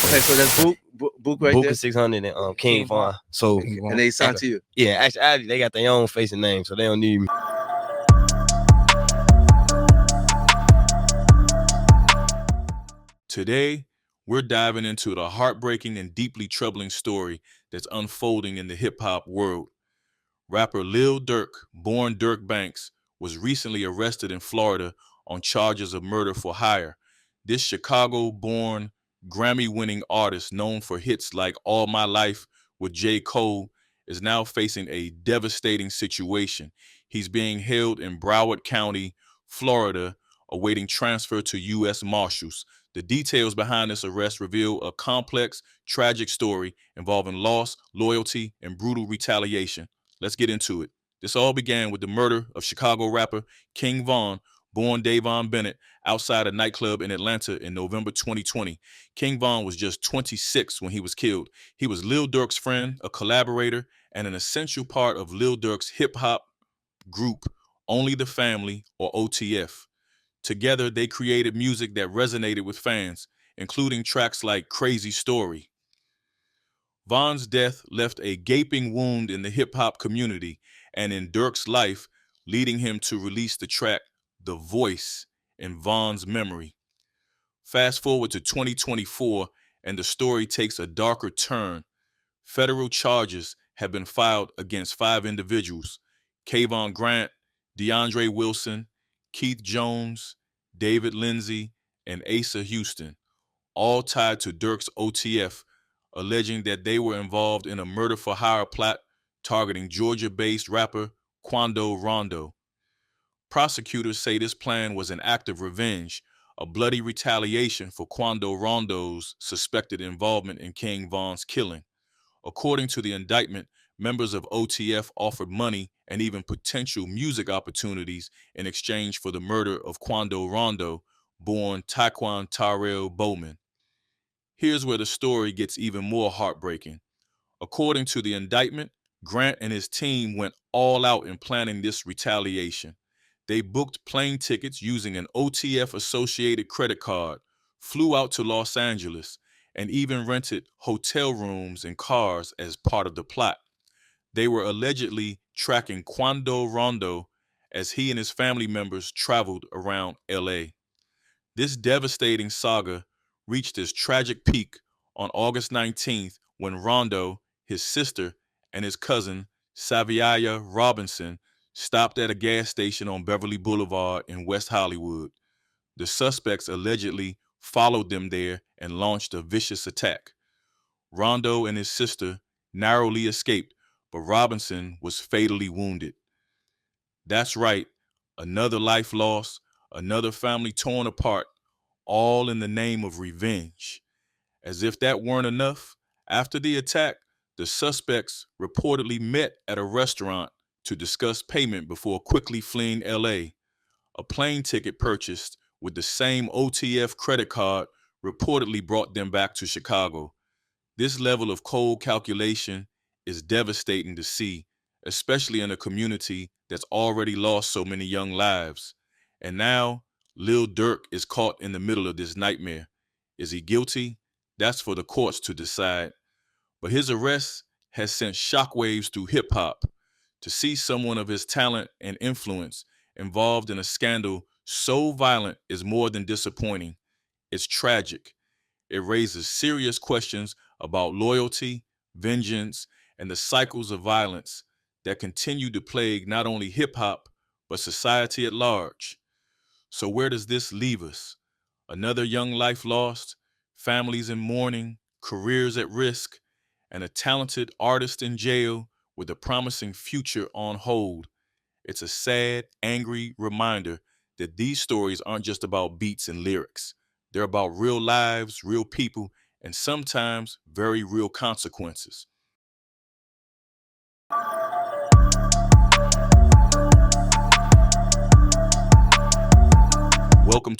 Okay, so that's Book right Booker there, 600 and King King Von. Von. So King Von. and they signed to you. yeah, actually they got their own face and name, so they don't need me. Today, we're diving into the heartbreaking and deeply troubling story that's unfolding in the hip-hop world. Rapper Lil Durk, born Dirk Banks, was recently arrested in Florida on charges of murder for hire. This Chicago-born, Grammy-winning artist known for hits like All My Life with J. Cole is now facing a devastating situation. He's being held in Broward County, Florida, awaiting transfer to U.S. Marshals. The details behind this arrest reveal a complex, tragic story involving loss, loyalty, and brutal retaliation. Let's get into it. This all began with the murder of Chicago rapper King Von, born Davon Bennett, outside a nightclub in Atlanta in November 2020. King Von was just 26 when he was killed. He was Lil Durk's friend, a collaborator, and an essential part of Lil Durk's hip-hop group, Only the Family, or OTF. Together, they created music that resonated with fans, including tracks like Crazy Story. Von's death left a gaping wound in the hip-hop community and in Durk's life, leading him to release the track The Voice in Von's memory. Fast forward to 2024, and the story takes a darker turn. Federal charges have been filed against 5 individuals: Kayvon Grant, DeAndre Wilson, Keith Jones, David Lindsay, and Asa Houston, all tied to Durk's OTF, alleging that they were involved in a murder-for-hire plot targeting Georgia-based rapper Quando Rondo. Prosecutors say this plan was an act of revenge, a bloody retaliation for Quando Rondo's suspected involvement in King Von's killing. According to the indictment, members of OTF offered money and even potential music opportunities in exchange for the murder of Quando Rondo, born Taquan Tyrell Bowman. Here's where the story gets even more heartbreaking. According to the indictment, Grant and his team went all out in planning this retaliation. They booked plane tickets using an OTF-associated credit card, flew out to Los Angeles, and even rented hotel rooms and cars as part of the plot. They were allegedly tracking Quando Rondo as he and his family members traveled around LA. This devastating saga reached its tragic peak on August 19th when Rondo, his sister, and his cousin, Saviaya Robinson, stopped at a gas station on Beverly Boulevard in West Hollywood. The suspects allegedly followed them there and launched a vicious attack. Rondo and his sister narrowly escaped, but Robinson was fatally wounded. That's right, another life lost, another family torn apart, all in the name of revenge. As if that weren't enough, after the attack, the suspects reportedly met at a restaurant to discuss payment before quickly fleeing LA. A plane ticket purchased with the same OTF credit card reportedly brought them back to Chicago. This level of cold calculation is devastating to see, especially in a community that's already lost so many young lives. And now, Lil Durk is caught in the middle of this nightmare. Is he guilty? That's for the courts to decide. But his arrest has sent shockwaves through hip-hop. To see someone of his talent and influence involved in a scandal so violent is more than disappointing. It's tragic. It raises serious questions about loyalty, vengeance, and the cycles of violence that continue to plague not only hip-hop, but society at large. So where does this leave us? Another young life lost, families in mourning, careers at risk, and a talented artist in jail with a promising future on hold. It's a sad, angry reminder that these stories aren't just about beats and lyrics. They're about real lives, real people, and sometimes very real consequences. Welcome